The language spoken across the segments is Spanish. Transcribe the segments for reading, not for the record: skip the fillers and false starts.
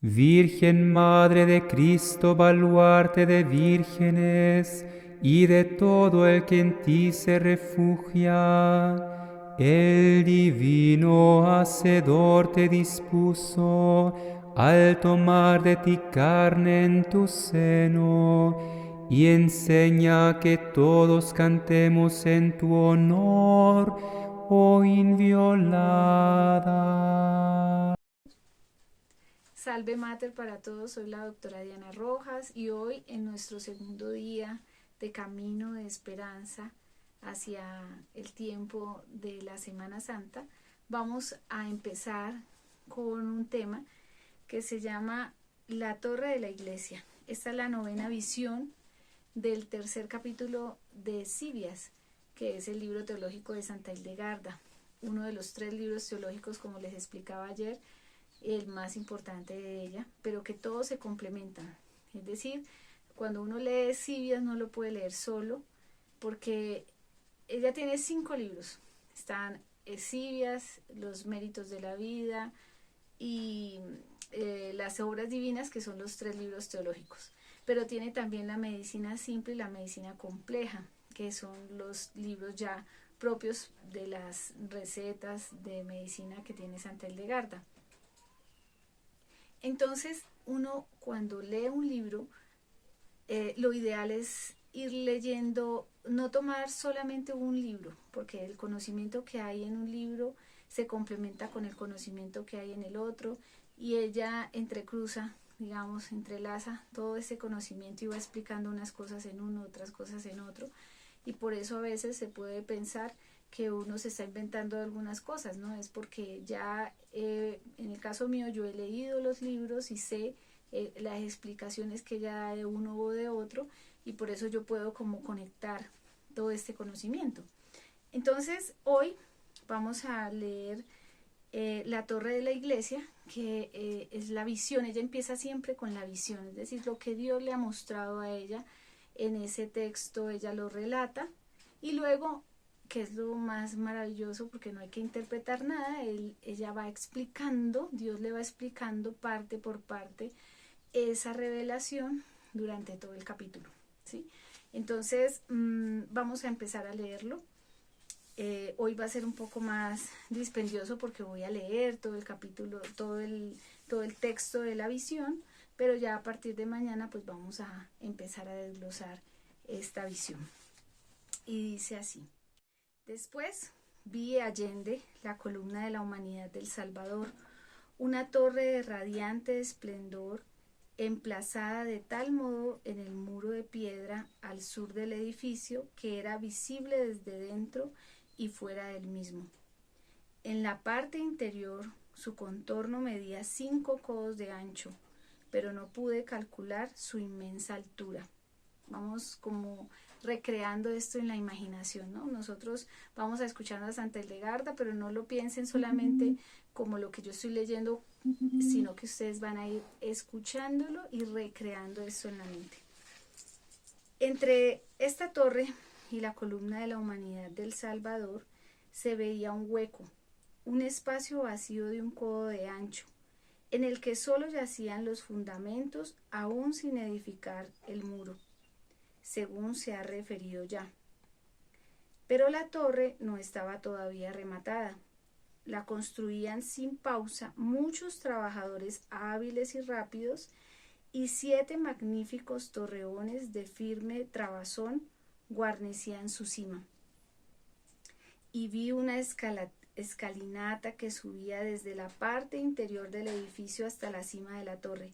Virgen Madre de Cristo, baluarte de vírgenes y de todo el que en ti se refugia, el divino Hacedor te dispuso al tomar de ti carne en tu seno, y enseña que todos cantemos en tu honor, oh inviolada. Salve Mater para todos, soy la doctora Diana Rojas y hoy en nuestro segundo día de camino de esperanza hacia el tiempo de la Semana Santa, vamos a empezar con un tema que se llama La Torre de la Iglesia. Esta es la novena visión del tercer capítulo de Sibias, que es el libro teológico de Santa Hildegarda, uno de los 3 libros teológicos, como les explicaba ayer, el más importante de ella, pero que todos se complementan. Es decir, cuando uno lee Sibias no lo puede leer solo, porque ella tiene 5 libros. Están Sibias, los méritos de la vida y las obras divinas, que son los 3 libros teológicos. Pero tiene también la medicina simple y la medicina compleja, que son los libros ya propios de las recetas de medicina que tiene Santa Hildegarda. Entonces, uno cuando lee un libro, lo ideal es ir leyendo, no tomar solamente un libro, porque el conocimiento que hay en un libro se complementa con el conocimiento que hay en el otro, y ella entrecruza, digamos, entrelaza todo ese conocimiento y va explicando unas cosas en uno, otras cosas en otro, y por eso a veces se puede pensar que uno se está inventando algunas cosas, ¿no? Es porque ya, en el caso mío, yo he leído los libros y sé las explicaciones que ella da de uno o de otro, y por eso yo puedo como conectar todo este conocimiento. Entonces, hoy vamos a leer La Torre de la Iglesia, que es la visión. Ella empieza siempre con la visión, es decir, lo que Dios le ha mostrado a ella en ese texto, ella lo relata, y luego, que es lo más maravilloso porque no hay que interpretar nada, ella va explicando, Dios le va explicando parte por parte esa revelación durante todo el capítulo, ¿sí? Entonces, vamos a empezar a leerlo. Hoy va a ser un poco más dispendioso porque voy a leer todo el capítulo, todo el texto de la visión, pero ya a partir de mañana pues vamos a empezar a desglosar esta visión. Y dice así: después vi allende la columna de la humanidad del Salvador, una torre de radiante esplendor, emplazada de tal modo en el muro de piedra al sur del edificio que era visible desde dentro y fuera del mismo. En la parte interior su contorno medía 5 codos de ancho, pero no pude calcular su inmensa altura. Vamos como recreando esto en la imaginación, ¿no? Nosotros vamos a escuchar a Santa Hildegarda, pero no lo piensen solamente como lo que yo estoy leyendo, sino que ustedes van a ir escuchándolo y recreando esto en la mente. Entre esta torre y la columna de la humanidad del Salvador se veía un hueco, un espacio vacío de 1 codo de ancho, en el que solo yacían los fundamentos aún sin edificar el muro, según se ha referido ya. Pero la torre no estaba todavía rematada. La construían sin pausa muchos trabajadores hábiles y rápidos, y 7 magníficos torreones de firme trabazón guarnecían su cima. Y vi una escalinata que subía desde la parte interior del edificio hasta la cima de la torre.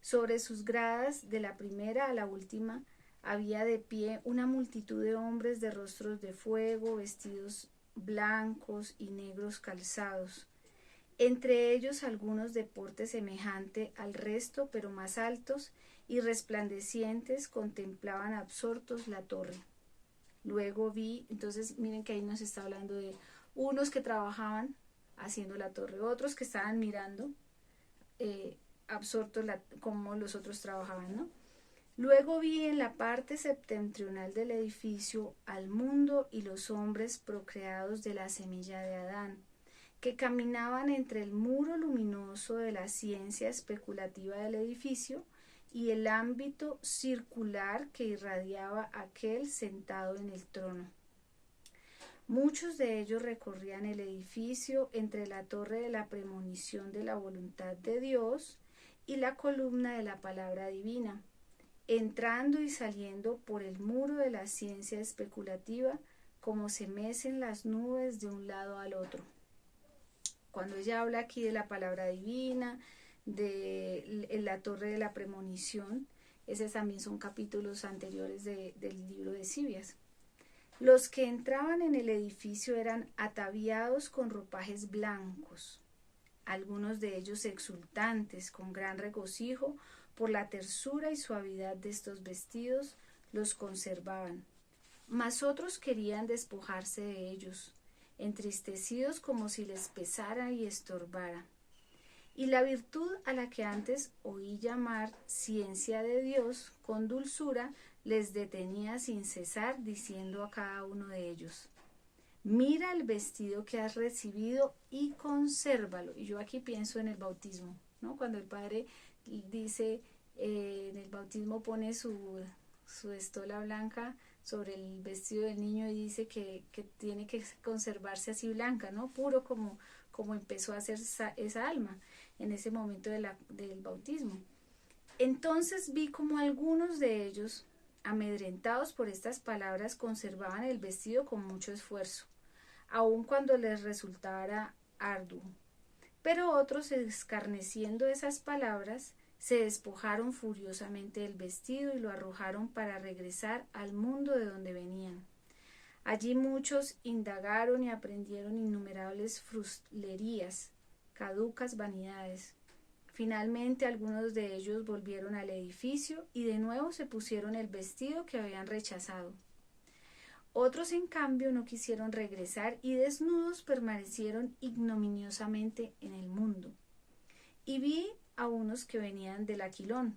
Sobre sus gradas, de la primera a la última, había de pie una multitud de hombres de rostros de fuego, vestidos blancos y negros calzados, entre ellos algunos de porte semejante al resto, pero más altos y resplandecientes, contemplaban absortos la torre. Luego vi, entonces miren que ahí nos está hablando de unos que trabajaban haciendo la torre, otros que estaban mirando absortos como los otros trabajaban, ¿no? Luego vi en la parte septentrional del edificio al mundo y los hombres procreados de la semilla de Adán, que caminaban entre el muro luminoso de la ciencia especulativa del edificio y el ámbito circular que irradiaba aquel sentado en el trono. Muchos de ellos recorrían el edificio entre la torre de la premonición de la voluntad de Dios y la columna de la palabra divina, entrando y saliendo por el muro de la ciencia especulativa como se mecen las nubes de un lado al otro. Cuando ella habla aquí de la palabra divina, de la torre de la premonición, esos también son capítulos anteriores del libro de Sibias. Los que entraban en el edificio eran ataviados con ropajes blancos, algunos de ellos exultantes, con gran regocijo por la tersura y suavidad de estos vestidos, los conservaban. Mas otros querían despojarse de ellos, entristecidos como si les pesara y estorbara. Y la virtud a la que antes oí llamar ciencia de Dios con dulzura les detenía sin cesar, diciendo a cada uno de ellos: mira el vestido que has recibido y consérvalo. Y yo aquí pienso en el bautismo, ¿no? Cuando el padre dice, en el bautismo pone su estola blanca sobre el vestido del niño y dice que tiene que conservarse así blanca, ¿no? Puro como empezó a ser esa alma en ese momento del bautismo. Entonces vi como algunos de ellos, amedrentados por estas palabras, conservaban el vestido con mucho esfuerzo, aun cuando les resultara arduo. Pero otros, escarneciendo esas palabras, se despojaron furiosamente del vestido y lo arrojaron para regresar al mundo de donde venían. Allí muchos indagaron y aprendieron innumerables fruslerías, caducas vanidades. Finalmente algunos de ellos volvieron al edificio y de nuevo se pusieron el vestido que habían rechazado. Otros, en cambio, no quisieron regresar y desnudos permanecieron ignominiosamente en el mundo. Y vi a unos que venían del Aquilón,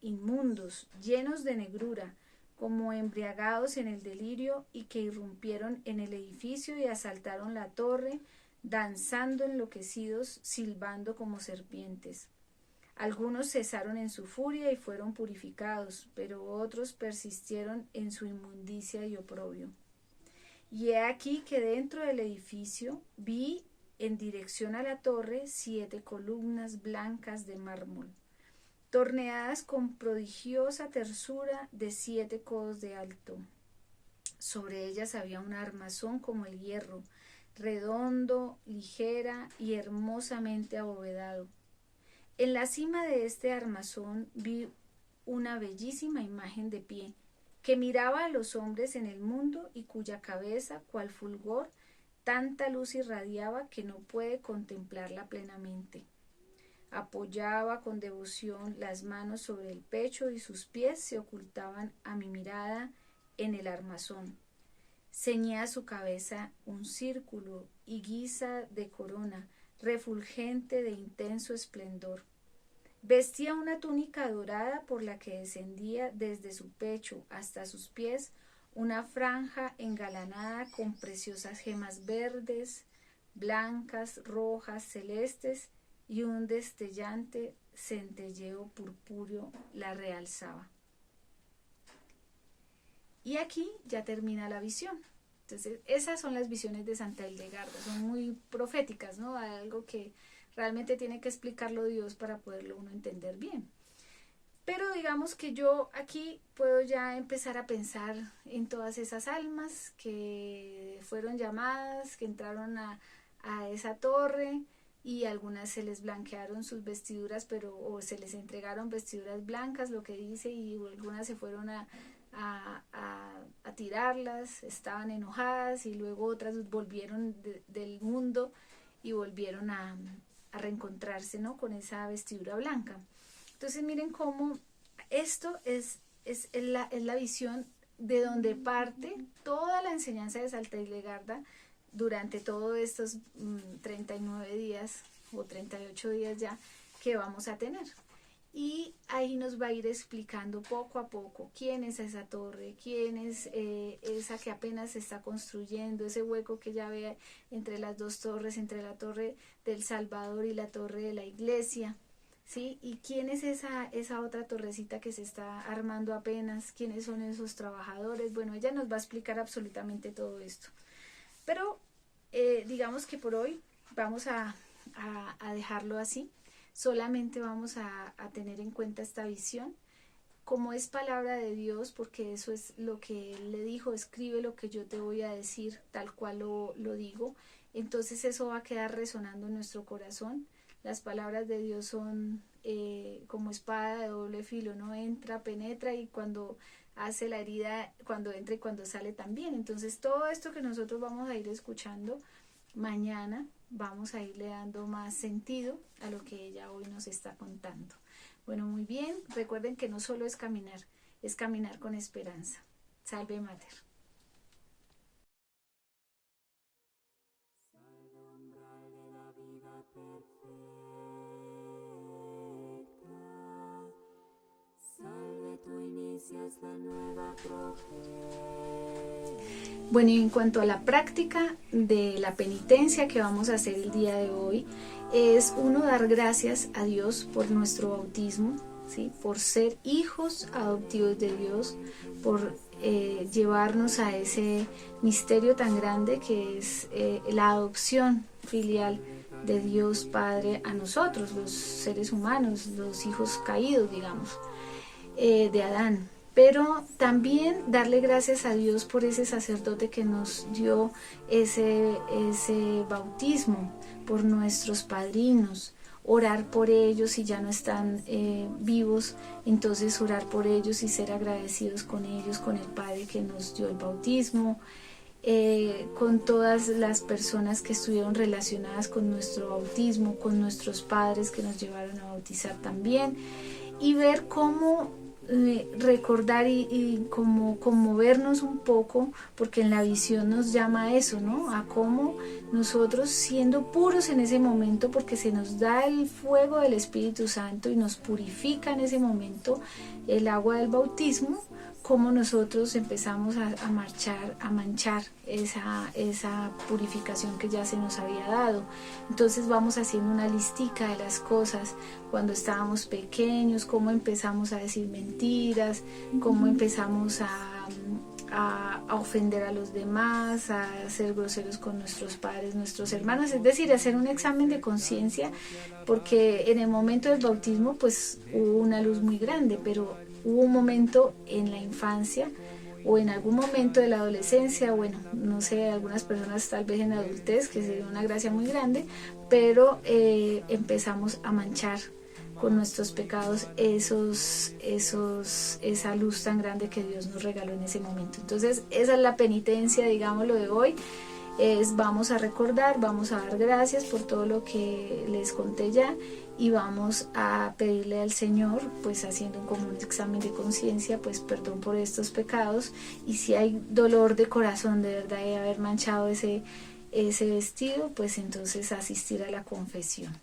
inmundos, llenos de negrura, como embriagados en el delirio, y que irrumpieron en el edificio y asaltaron la torre, danzando enloquecidos, silbando como serpientes. Algunos cesaron en su furia y fueron purificados, pero otros persistieron en su inmundicia y oprobio. Y he aquí que dentro del edificio vi en dirección a la torre 7 columnas blancas de mármol, torneadas con prodigiosa tersura de 7 codos de alto. Sobre ellas había un armazón como el hierro, redondo, ligera y hermosamente abovedado. En la cima de este armazón vi una bellísima imagen de pie, que miraba a los hombres en el mundo y cuya cabeza, cual fulgor, tanta luz irradiaba que no puede contemplarla plenamente. Apoyaba con devoción las manos sobre el pecho y sus pies se ocultaban a mi mirada en el armazón. Ceñía su cabeza un círculo y guisa de corona, refulgente de intenso esplendor. Vestía una túnica dorada por la que descendía desde su pecho hasta sus pies una franja engalanada con preciosas gemas verdes, blancas, rojas, celestes, y un destellante centelleo purpúreo la realzaba. Y aquí ya termina la visión. Entonces, esas son las visiones de Santa Hildegarda, son muy proféticas, ¿no? Hay algo que realmente tiene que explicarlo Dios para poderlo uno entender bien. Pero digamos que yo aquí puedo ya empezar a pensar en todas esas almas que fueron llamadas, que entraron a esa torre, y algunas se les blanquearon sus vestiduras, o se les entregaron vestiduras blancas, lo que dice, y algunas se fueron a tirarlas, estaban enojadas, y luego otras volvieron del mundo y volvieron a reencontrarse, ¿no?, con esa vestidura blanca. Entonces miren cómo esto es la visión de donde parte toda la enseñanza de Santa Hildegarda durante todos estos 39 días o 38 días ya que vamos a tener. y ahí nos va a ir explicando poco a poco quién es esa torre, quién es esa que apenas se está construyendo, ese hueco que ya ve entre las dos torres, entre la torre del Salvador y la torre de la iglesia, ¿sí? Y quién es esa otra torrecita que se está armando apenas, quiénes son esos trabajadores. Bueno, ella nos va a explicar absolutamente todo esto. Pero digamos que por hoy vamos a dejarlo así. Solamente vamos a tener en cuenta esta visión, como es palabra de Dios, porque eso es lo que Él le dijo: escribe lo que yo te voy a decir tal cual lo digo. Entonces eso va a quedar resonando en nuestro corazón. Las palabras de Dios son como espada de doble filo, ¿no? Entra, penetra, y cuando hace la herida, cuando entra y cuando sale también. Entonces todo esto que nosotros vamos a ir escuchando mañana, vamos a irle dando más sentido a lo que ella hoy nos está contando. Bueno, muy bien. Recuerden que no solo es caminar con esperanza. Salve Mater. Salve, tú inicias la nueva Bueno, y en cuanto a la práctica de la penitencia que vamos a hacer el día de hoy, es uno dar gracias a Dios por nuestro bautismo, ¿sí? Por ser hijos adoptivos de Dios, por llevarnos a ese misterio tan grande que es la adopción filial de Dios Padre a nosotros, los seres humanos, los hijos caídos, digamos, de Adán. Pero también darle gracias a Dios por ese sacerdote que nos dio ese bautismo, por nuestros padrinos, orar por ellos si ya no están vivos, entonces orar por ellos y ser agradecidos con ellos, con el Padre que nos dio el bautismo, con todas las personas que estuvieron relacionadas con nuestro bautismo, con nuestros padres que nos llevaron a bautizar también, y ver cómo recordar y como conmovernos un poco, porque en la visión nos llama a eso, ¿no? A cómo nosotros, siendo puros en ese momento, porque se nos da el fuego del Espíritu Santo y nos purifica en ese momento el agua del bautismo, cómo nosotros empezamos a manchar esa purificación que ya se nos había dado. Entonces vamos haciendo una listica de las cosas cuando estábamos pequeños, cómo empezamos a decir mentiras, cómo empezamos a ofender a los demás, a ser groseros con nuestros padres, nuestros hermanos, es decir, hacer un examen de conciencia, porque en el momento del bautismo pues hubo una luz muy grande, pero hubo un momento en la infancia o en algún momento de la adolescencia, bueno, no sé, algunas personas tal vez en la adultez, que sería una gracia muy grande, pero empezamos a manchar con nuestros pecados esa luz tan grande que Dios nos regaló en ese momento. Entonces esa es la penitencia, digámoslo, de hoy. Vamos a recordar, vamos a dar gracias por todo lo que les conté ya, y vamos a pedirle al Señor, pues haciendo como un examen de conciencia, pues perdón por estos pecados, y si hay dolor de corazón de verdad de haber manchado ese vestido, pues entonces asistir a la confesión.